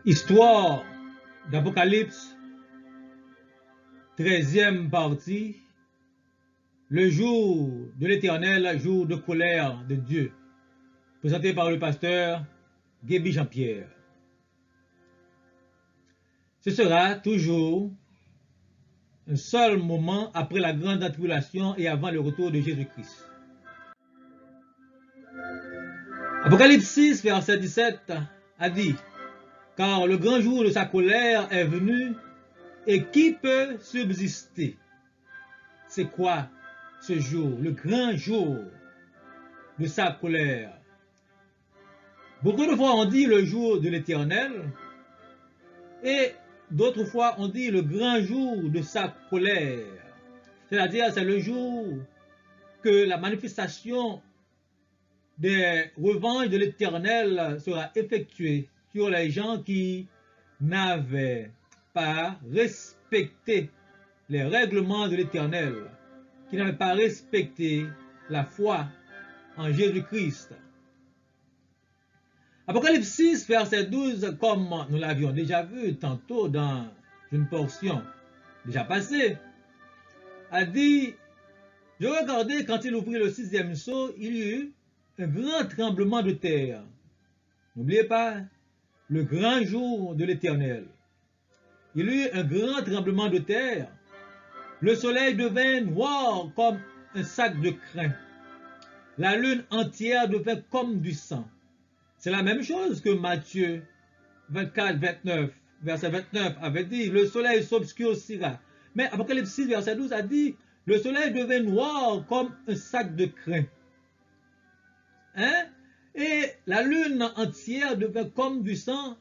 Histoire d'Apocalypse, 13e partie, le jour de l'Éternel, jour de colère de Dieu, présenté par le pasteur Guébi Jean-Pierre. Ce sera toujours un seul moment après la grande tribulation et avant le retour de Jésus-Christ. Apocalypse 6, verset 17 a dit: car le grand jour de sa colère est venu, et qui peut subsister? C'est quoi ce jour, le grand jour de sa colère? Beaucoup de fois on dit le jour de l'Éternel, et d'autres fois on dit le grand jour de sa colère. C'est-à-dire c'est le jour que la manifestation des revanches de l'Éternel sera effectuée sur les gens qui n'avaient pas respecté les règlements de l'Éternel, qui n'avaient pas respecté la foi en Jésus-Christ. Apocalypse 6, verset 12, comme nous l'avions déjà vu tantôt dans une portion déjà passée, a dit: je regardais quand il ouvrit le 6e sceau, il y eut un grand tremblement de terre. N'oubliez pas, le grand jour de l'Éternel. Il y eut un grand tremblement de terre. Le soleil devint noir comme un sac de crin. La lune entière devint comme du sang. C'est la même chose que Matthieu 24, 29, verset 29 avait dit: le soleil s'obscurcira. Mais Apocalypse 6, verset 12 a dit: le soleil devint noir comme un sac de crin. Hein? Et la lune entière devint comme du sang.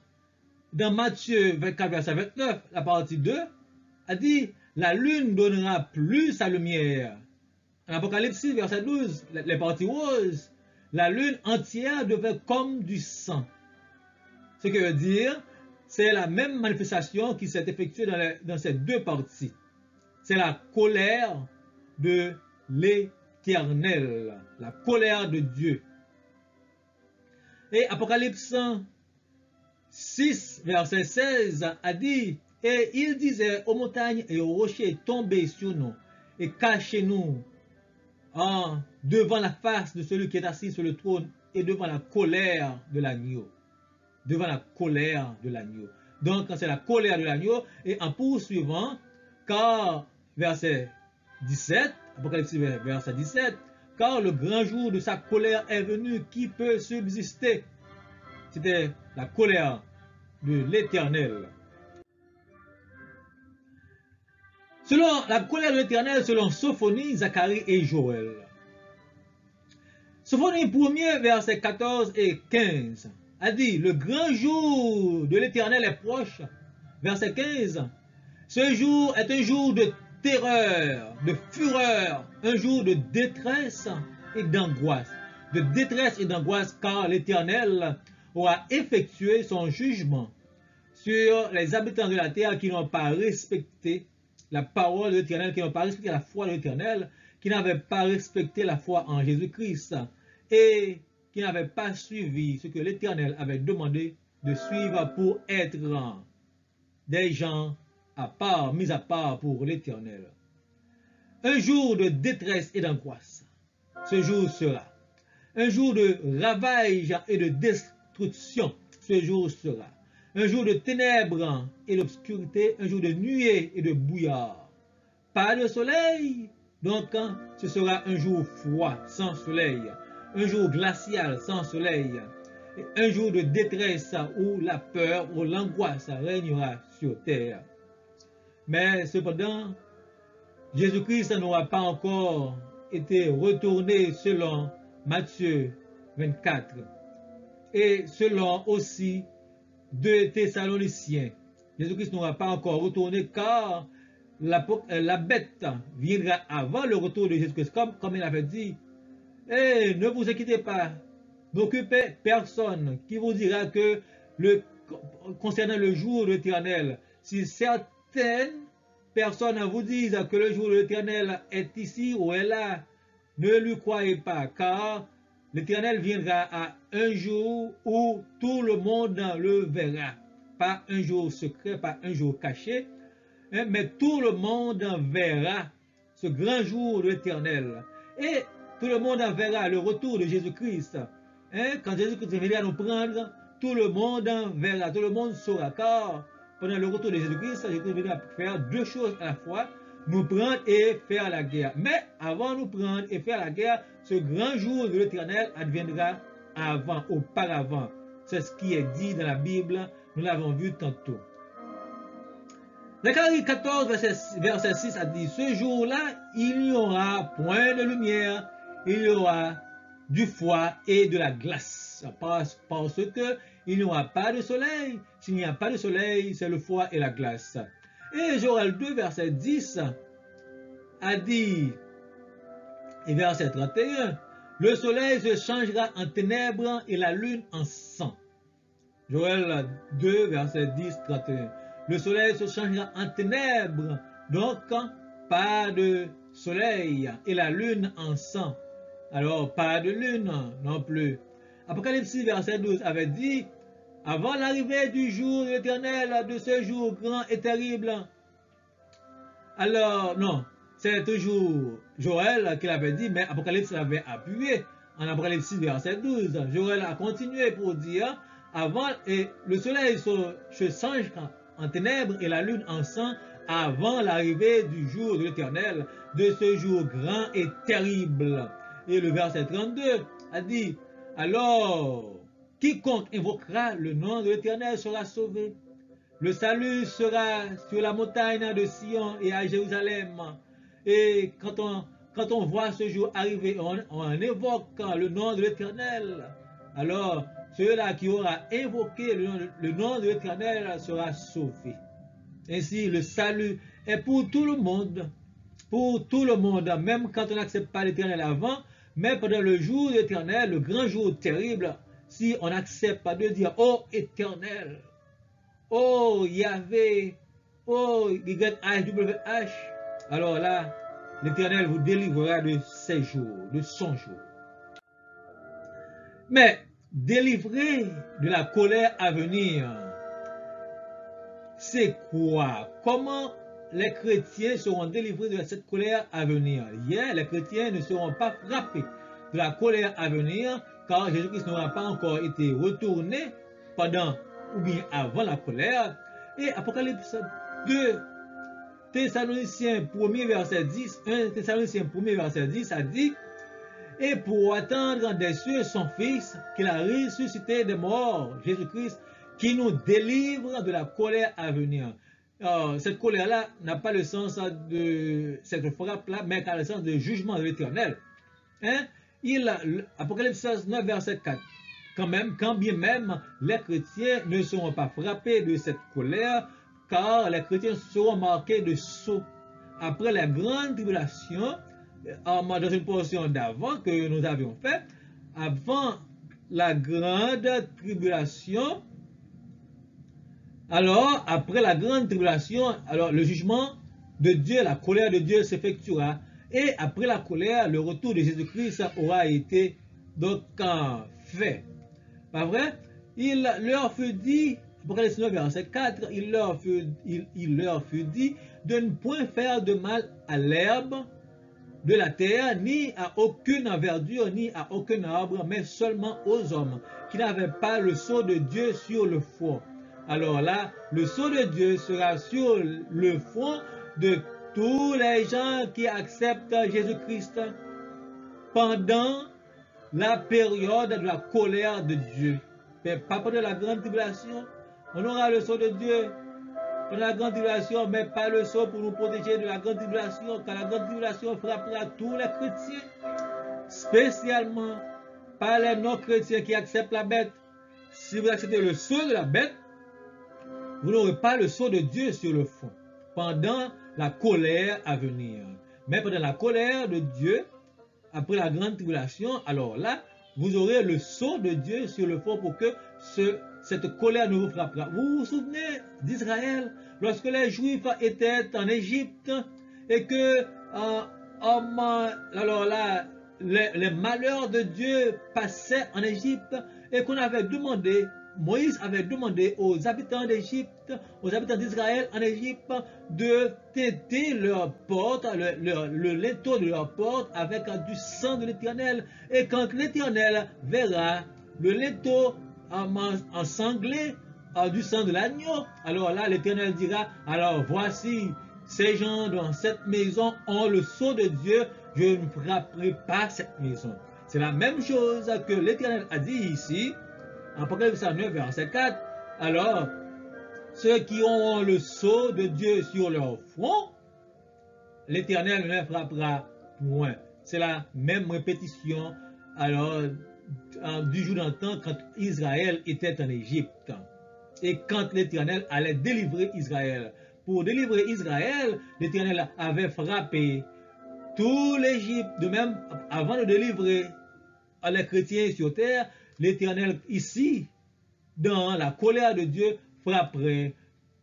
Dans Matthieu 24, verset 29, la partie 2, a dit: la lune donnera plus sa lumière. En Apocalypse 6, verset 12, les parties roses, la lune entière devint comme du sang. Ce qui veut dire, c'est la même manifestation qui s'est effectuée dans ces deux parties. C'est la colère de l'Éternel, la colère de Dieu. Et Apocalypse 6, verset 16 a dit: et il disait aux montagnes et aux rochers, tombez sur nous et cachez-nous devant la face de celui qui est assis sur le trône et devant la colère de l'agneau. Devant la colère de l'agneau. Donc c'est la colère de l'agneau. Et en poursuivant, car verset 17, Apocalypse verset 17, car le grand jour de sa colère est venu, qui peut subsister? C'était la colère de l'Éternel. Selon la colère de l'Éternel, selon Sophonie, Zacharie et Joël. Sophonie 1er, versets 14 et 15, a dit: le grand jour de l'Éternel est proche. Verset 15, ce jour est un jour de terreur, de fureur, un jour de détresse et d'angoisse. De détresse et d'angoisse, car l'Éternel aura effectué son jugement sur les habitants de la terre qui n'ont pas respecté la parole de l'Éternel, qui n'ont pas respecté la foi de l'Éternel, qui n'avaient pas respecté la foi en Jésus-Christ et qui n'avaient pas suivi ce que l'Éternel avait demandé de suivre pour être des gens à part, mis à part pour l'Éternel. Un jour de détresse et d'angoisse. Ce jour sera un jour de ravage et de destruction. Ce jour sera un jour de ténèbres et d'obscurité, un jour de nuée et de brouillard. Pas de soleil, donc ce sera un jour froid, sans soleil, un jour glacial, sans soleil, et un jour de détresse où la peur ou l'angoisse régnera sur terre. Mais cependant, Jésus-Christ n'aura pas encore été retourné selon Matthieu 24 et selon aussi 2 Thessaloniciens. Jésus-Christ n'aura pas encore retourné, car la bête viendra avant le retour de Jésus-Christ, comme il avait dit. Et ne vous inquiétez pas, n'occupez personne qui vous dira que concernant le jour de l'Éternel, si certaines personnes vous disent que le jour de l'Éternel est ici ou est là, ne lui croyez pas, car l'Éternel viendra à un jour où tout le monde le verra. pas un jour secret, pas un jour caché, hein, mais tout le monde verra ce grand jour de l'Éternel. Et tout le monde verra le retour de Jésus-Christ. Hein, quand Jésus-Christ viendra nous prendre, tout le monde verra, tout le monde saura. Car pendant le retour de Jésus-Christ, Jésus-Christ viendra faire deux choses à la fois, nous prendre et faire la guerre. Mais avant de nous prendre et faire la guerre, ce grand jour de l'Éternel adviendra avant, auparavant. C'est ce qui est dit dans la Bible, nous l'avons vu tantôt. Zacharie 14, verset 6 a dit, ce jour-là, il n'y aura point de lumière, il y aura du froid et de la glace. Parce que il n'y aura pas de soleil. S'il n'y a pas de soleil, c'est le froid et la glace. Et Joël 2, verset 10 a dit, et verset 31, le soleil se changera en ténèbres et la lune en sang. Joël 2, verset 10, 31. Le soleil se changera en ténèbres, donc pas de soleil, et la lune en sang. Alors, pas de lune non plus. Apocalypse 6, verset 12 avait dit, avant l'arrivée du jour éternel, de ce jour grand et terrible. Alors, non, c'est toujours Joël qui l'avait dit, mais Apocalypse l'avait appuyé en Apocalypse 6, verset 12. Joël a continué pour dire, avant, et le soleil se change en ténèbres et la lune en sang avant l'arrivée du jour de l'Éternel, de ce jour grand et terrible. Et le verset 32 a dit, alors, quiconque invoquera le nom de l'Éternel sera sauvé. Le salut sera sur la montagne de Sion et à Jérusalem. Et quand on voit ce jour arriver, on évoque le nom de l'Éternel. Alors, celui-là qui aura invoqué le nom de l'Éternel sera sauvé. Ainsi, le salut est pour tout le monde. Pour tout le monde, même quand on n'accepte pas l'Éternel avant, mais pendant le jour de l'Éternel, le grand jour terrible, si on n'accepte pas de dire, oh Éternel, oh Yahvé, oh YHWH, alors là, l'Éternel vous délivrera de ses jours, de son jour. Mais délivrer de la colère à venir, c'est quoi? Comment les chrétiens seront délivrés de cette colère à venir? Hier, les chrétiens ne seront pas frappés de la colère à venir, car Jésus-Christ n'aura pas encore été retourné pendant ou bien avant la colère. Et Apocalypse 2, Thessaloniciens 1er verset 10, 1 Thessaloniciens 1er verset 10 a dit, et pour attendre des cieux son Fils, qu'il a ressuscité des morts, Jésus-Christ, qui nous délivre de la colère à venir. Alors, cette colère-là n'a pas le sens de cette frappe-là, mais a le sens de jugement de l'Éternel. Hein? Apocalypse 9, verset 4. Quand bien même les chrétiens ne seront pas frappés de cette colère, car les chrétiens seront marqués de sceaux. Après la grande tribulation, dans une portion d'avant que nous avions fait, avant la grande tribulation, alors après la grande tribulation, alors le jugement de Dieu, la colère de Dieu s'effectuera. Et après la colère, le retour de Jésus-Christ aura été donc fait. Pas vrai? Il leur fut dit, Apocalypse 9, verset 4, il leur fut dit de ne point faire de mal à l'herbe de la terre, ni à aucune verdure, ni à aucun arbre, mais seulement aux hommes, qui n'avaient pas le sceau de Dieu sur le front. Alors là, le sceau de Dieu sera sur le front de tous les gens qui acceptent Jésus-Christ pendant la période de la colère de Dieu. Mais pas pendant la grande tribulation. On aura le sceau de Dieu pendant la grande tribulation, mais pas le sceau pour nous protéger de la grande tribulation, car la grande tribulation frappera tous les chrétiens, spécialement pas les non-chrétiens qui acceptent la bête. Si vous acceptez le sceau de la bête, vous n'aurez pas le sceau de Dieu sur le front pendant la colère à venir. Mais pendant la colère de Dieu, après la grande tribulation, alors là, vous aurez le sceau de Dieu sur le front pour que cette colère ne vous frappe pas. Vous vous souvenez d'Israël, lorsque les Juifs étaient en Égypte et que alors là, les malheurs de Dieu passaient en Égypte et qu'on avait demandé Moïse avait demandé aux habitants d'Égypte, aux habitants d'Israël en Égypte, de têter leurs portes, le linteau de leurs portes avec du sang de l'Éternel. Et quand l'Éternel verra le linteau ensanglé du sang de l'agneau, alors là l'Éternel dira, alors voici, ces gens dans cette maison ont le sceau de Dieu, je ne frapperai pas cette maison. C'est la même chose que l'Éternel a dit ici, Apocalypse 9, verset 4. Alors, ceux qui ont le sceau de Dieu sur leur front, l'Éternel ne les frappera point. C'est la même répétition alors du jour d'un temps quand Israël était en Égypte et quand l'Éternel allait délivrer Israël. Pour délivrer Israël, l'Éternel avait frappé tout l'Égypte. De même, avant de délivrer les chrétiens sur terre, l'Éternel ici, dans la colère de Dieu, frapperait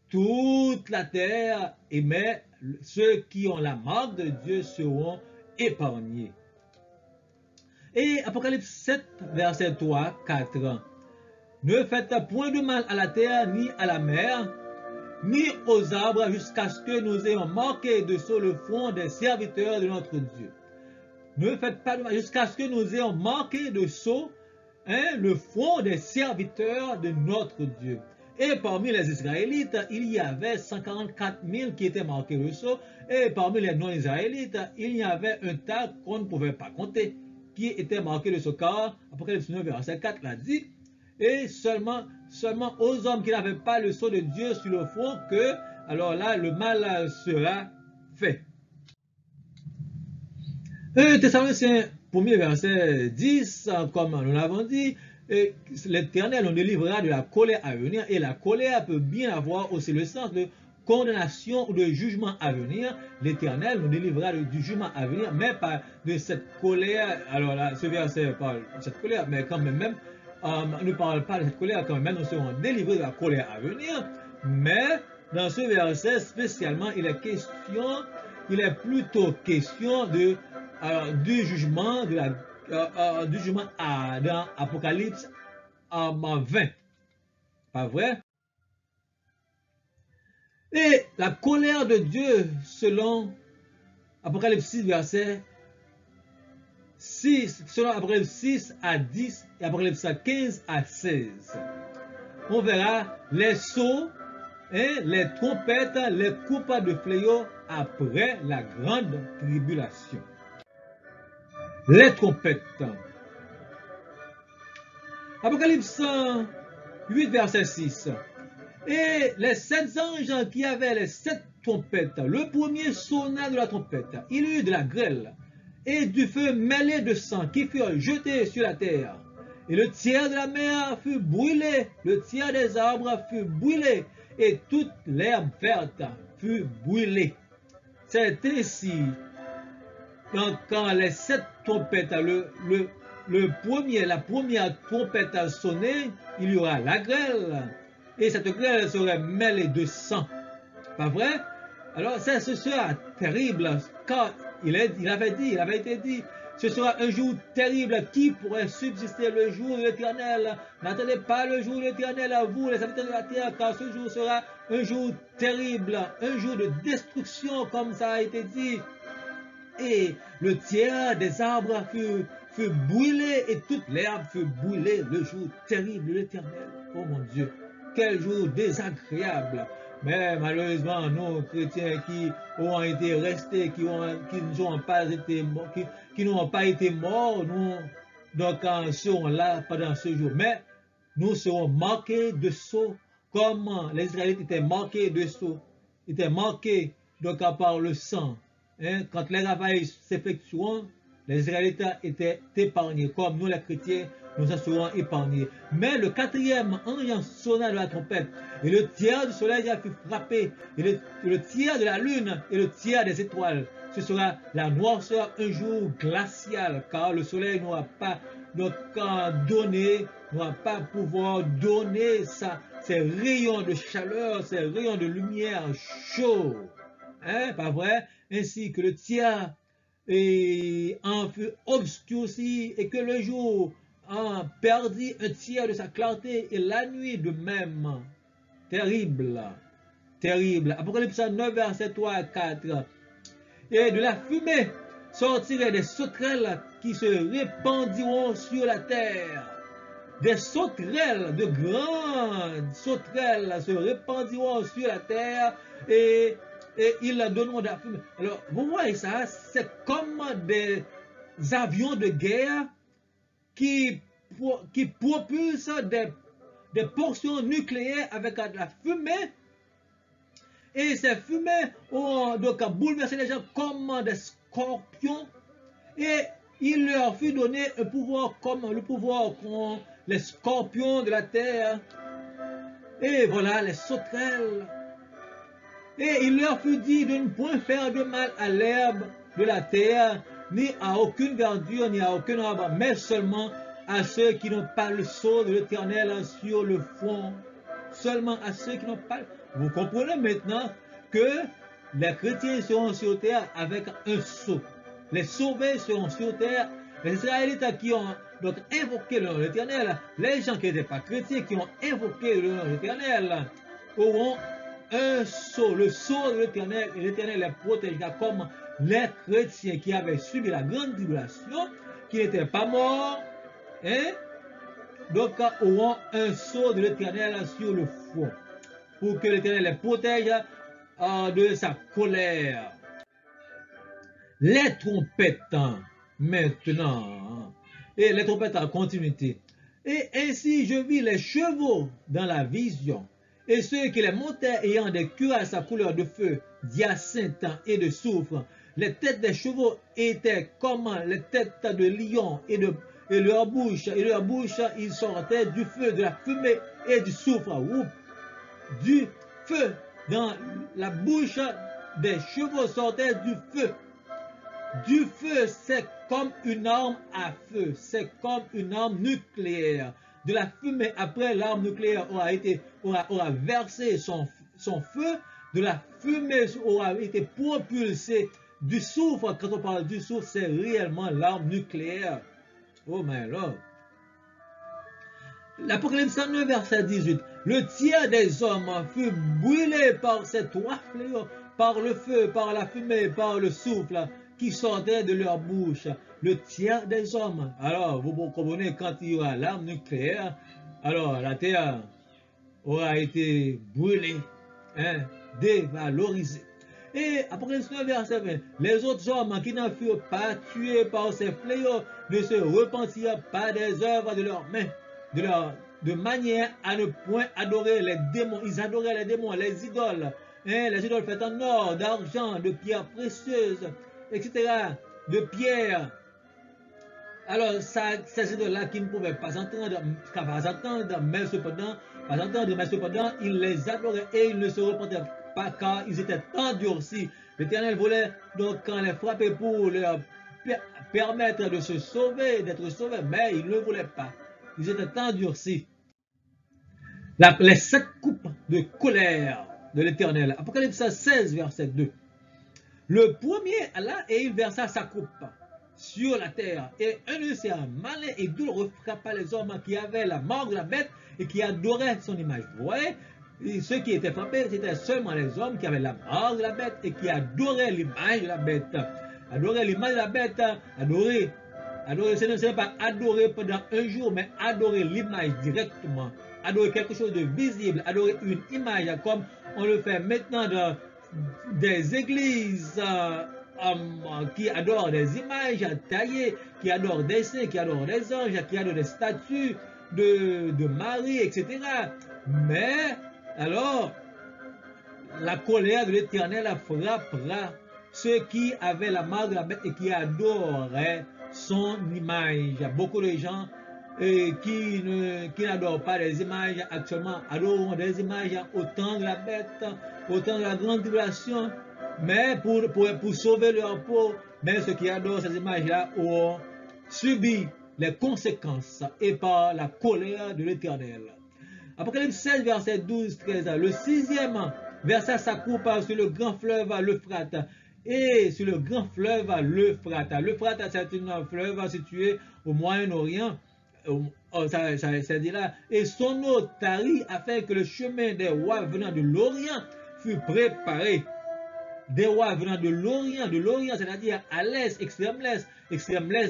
toute la terre, mais ceux qui ont la marque de Dieu seront épargnés. Et Apocalypse 7, verset 3, 4. Ne faites point de mal à la terre, ni à la mer, ni aux arbres, jusqu'à ce que nous ayons marqué de sur le front des serviteurs de notre Dieu. Ne faites pas de mal, jusqu'à ce que nous ayons marqué de sceau le front des serviteurs de notre Dieu. Et parmi les Israélites, il y avait 144 000 qui étaient marqués de sceau, et parmi les non-Israélites, il y avait un tas qu'on ne pouvait pas compter, qui était marqué de sceau, car Apocalypse 9, verset 4 l'a dit, et seulement aux hommes qui n'avaient pas le sceau de Dieu sur le front, que, alors là, le mal sera fait. Thessaloniciens 1er verset 10, comme nous l'avons dit, l'Éternel nous délivrera de la colère à venir, et la colère peut bien avoir aussi le sens de condamnation ou de jugement à venir. L'Éternel nous délivrera du jugement à venir, mais pas de cette colère. Alors là, ce verset parle de cette colère, mais quand même, ne parle pas de cette colère, quand même, nous serons délivrés de la colère à venir. Mais dans ce verset spécialement, il est plutôt question de du jugement dans Apocalypse 20. Pas vrai? Et la colère de Dieu, selon Apocalypse 6, verset 6, selon Apocalypse 6 à 10 et Apocalypse 15 à 16. On verra les sceaux, les trompettes, les coupes de fléaux après la grande tribulation. Les trompettes. Apocalypse 8, verset 6. Et les 7 anges qui avaient les 7 trompettes, le premier sonna de la trompette, il eut de la grêle et du feu mêlé de sang qui furent jetés sur la terre. Et le tiers de la mer fut brûlé, le tiers des arbres fut brûlé, et toute l'herbe verte fut brûlée. C'est ainsi, quand les 7 trompettes, la première trompette a sonné, il y aura la grêle, et cette grêle serait mêlée de sang. Pas vrai? Alors ce sera terrible, car il avait été dit, ce sera un jour terrible. Qui pourrait subsister le jour de l'Éternel? N'attendez pas le jour de l'Éternel à vous, les habitants de la terre, car ce jour sera un jour terrible, un jour de destruction, comme ça a été dit. Et le tiers des arbres fut brûlé, et toute l'herbe fut brûlée, le jour terrible de l'Éternel. Oh mon Dieu, quel jour désagréable! Mais malheureusement, nous, chrétiens qui ont été restés, qui n'ont pas été morts, nous donc serons là pendant ce jour. Mais nous serons marqués de sceaux, comme les Israélites étaient marqués de sceaux, étaient marqués donc par le sang. Quand les ravages s'effectueront, les Israélites étaient épargnés, comme nous les chrétiens, nous en serons épargnés. Mais le 4e ange sonna de la trompette, et le tiers du soleil fut frappé, et le tiers de la lune, et le tiers des étoiles. Ce sera la noirceur, un jour glacial, car le soleil n'aura pas pouvoir donner ses rayons de chaleur, ses rayons de lumière chauds. Pas vrai? Ainsi que le tiers en fut obscurci, et que le jour perdit un tiers de sa clarté, et la nuit de même. Terrible. Terrible. Apocalypse 9, verset 3 à 4. Et de la fumée sortiraient des sauterelles qui se répandiront sur la terre. Des sauterelles, de grandes sauterelles se répandiront sur la terre et ils donneront de la fumée. Alors, vous voyez ça, c'est comme des avions de guerre qui propulsent des portions nucléaires avec de la fumée. Et ces fumées ont donc bouleversé les gens comme des scorpions. Et il leur fut donné un pouvoir comme le pouvoir qu'ont les scorpions de la terre. Et voilà les sauterelles. Et il leur fut dit de ne point faire de mal à l'herbe de la terre, ni à aucune verdure, ni à aucun arbre, mais seulement à ceux qui n'ont pas le sceau de l'Éternel sur le front. Seulement à ceux qui n'ont pas. Vous comprenez maintenant que les chrétiens seront sur terre avec un sceau. Les sauvés seront sur terre. Les Israélites qui ont donc invoqué le nom de l'Éternel, les gens qui n'étaient pas chrétiens, qui ont invoqué le nom de l'Éternel, auront un sceau, le sceau de l'Éternel, et l'Éternel les protégera comme les chrétiens qui avaient subi la grande tribulation, qui n'étaient pas morts, hein? Donc auront un sceau de l'Éternel sur le front, pour que l'Éternel les protège de sa colère. Les trompettes maintenant, et les trompettes en continuité. Et ainsi je vis les chevaux dans la vision, et ceux qui les montaient ayant des cuirasses à couleur de feu, d'hyacinthe et de soufre. Les têtes des chevaux étaient comme les têtes de lions, et leur bouche, ils sortaient du feu, de la fumée et du soufre. Du feu, dans la bouche des chevaux sortait du feu. Du feu, c'est comme une arme à feu, c'est comme une arme nucléaire. De la fumée, après l'arme nucléaire aura versé son feu, de la fumée aura été propulsée. Du soufre, quand on parle du soufre, c'est réellement l'arme nucléaire. Oh my Lord. L'Apocalypse 9, verset 18. Le tiers des hommes fut brûlé par ces trois fléaux, par le feu, par la fumée, par le souffle qui sortait de leur bouche. Le tiers des hommes. Alors, vous comprenez, quand il y aura l'arme nucléaire, alors la terre aura été brûlée, hein, dévalorisée. Et Apocalypse 9, verset 20, les autres hommes qui n'en furent pas tués par ces fléaux ne se repentirent pas des œuvres de leurs mains, de manière à ne point adorer les démons. Ils adoraient les démons, les idoles, hein, les idoles faites en or, d'argent, de pierres précieuses, etc., de pierres. Alors, ces idoles-là qui ne pouvaient pas entendre, mais cependant, ils les adoraient et ils ne se repentaient pas car ils étaient endurcis. L'Éternel voulait donc les frapper pour leur permettre de se sauver, d'être sauvés, mais ils ne voulaient pas. Ils étaient endurcis. Les 7 coupes de colère de l'Éternel. Apocalypse 16, verset 2. Le premier alla et il versa sa coupe sur la terre. Et un de ces malins et douloureux frappa les hommes qui avaient la marque de la bête et qui adoraient son image. Vous voyez, ceux qui étaient frappés, c'était seulement les hommes qui avaient la marque de la bête et qui adoraient l'image de la bête. Adorer l'image de la bête, adorer, ce n'est pas adorer pendant un jour, mais adorer l'image directement. Adorer quelque chose de visible, adorer une image, comme on le fait maintenant dans des églises qui adorent des images taillées, qui adorent des saints, qui adorent des anges, qui adorent des statues de Marie, etc. Mais, alors, la colère de l'Éternel frappera ceux qui avaient la marque de la bête et qui adoraient son image. Il y a beaucoup de gens qui n'adorent pas les images actuellement, adorent des images au temps de la bête, au temps de la grande tribulation, mais pour sauver leur peau. Mais ceux qui adorent ces images-là ont subi les conséquences et par la colère de l'Éternel. Apocalypse 16, verset 12-13. Le 6e versa sa coupe sur le grand fleuve l'Euphrate. Et sur le grand fleuve l'Euphrate. L'Euphrate, c'est un fleuve situé au Moyen-Orient, dit là, et son eau tarit afin que le chemin des rois venant de l'Orient fût préparé. Des rois venant de l'Orient, c'est-à-dire à l'est, extrême l'est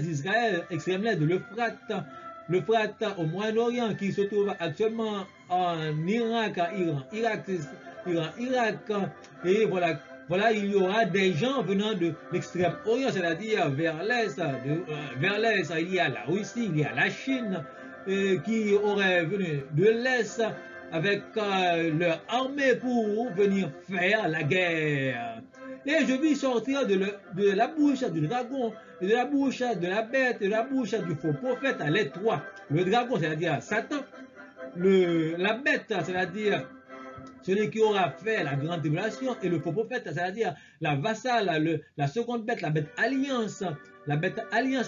d'Israël, extrême l'est de l'Euphrate au Moyen-Orient, qui se trouve actuellement en Irak, Irak, et voilà, il y aura des gens venant de l'extrême Orient, c'est-à-dire vers l'est, il y a la Russie, il y a la Chine, qui auraient venu de l'est avec leur armée pour venir faire la guerre. Et je vis sortir de la bouche du dragon, et de la bouche de la bête, et de la bouche du faux prophète, les trois. Le dragon, c'est-à-dire Satan, la bête, c'est-à-dire celui qui aura fait la grande tribulation, et le faux prophète, c'est-à-dire la vassale, la seconde bête, la bête alliance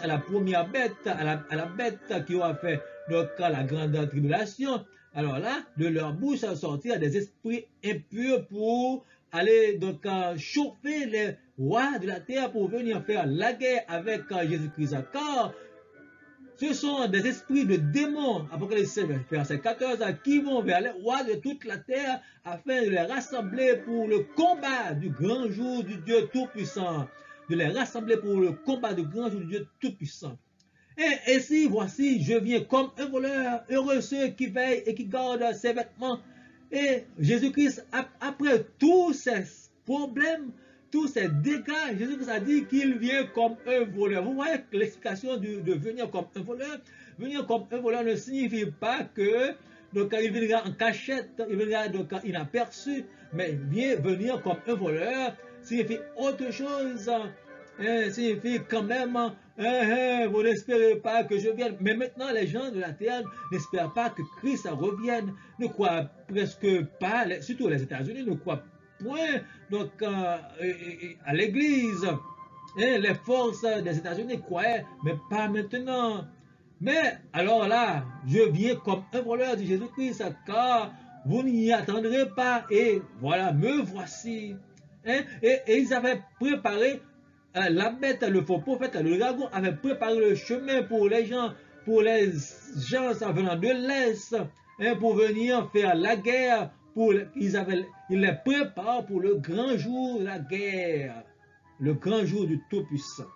à la première bête, à la bête qui aura fait donc la grande tribulation. Alors là, de leur bouche sortir des esprits impurs pour aller donc chauffer les rois de la terre pour venir faire la guerre avec Jésus-Christ. Car ce sont des esprits de démons, Apocalypse verset 14, qui vont vers les rois de toute la terre afin de les rassembler pour le combat du grand jour du Dieu Tout-Puissant. De les rassembler pour le combat du grand jour du Dieu Tout-Puissant. Et ainsi, voici, je viens comme un voleur, heureux ceux qui veillent et qui gardent ses vêtements. Et Jésus-Christ, après tous ces problèmes, tous ces dégâts, Jésus-Christ a dit qu'il vient comme un voleur. Vous voyez l'explication de venir comme un voleur. Venir comme un voleur ne signifie pas que donc, il viendra en cachette, il viendra donc inaperçu, mais venir comme un voleur signifie autre chose. Signifie quand même, vous n'espérez pas que je vienne. Mais maintenant, les gens de la terre n'espèrent pas que Christ revienne, ne croient presque pas, surtout les États-Unis, ne croient point donc, à l'Église. Les forces des États-Unis croyaient, mais pas maintenant. Mais alors là, je viens comme un voleur de Jésus-Christ, car vous n'y attendrez pas. Et voilà, me voici. Et ils avaient préparé la bête, le faux prophète, le dragon avait préparé le chemin pour les gens venant de l'Est, pour venir faire la guerre. Ils les préparent pour le grand jour de la guerre, le grand jour du Tout-Puissant.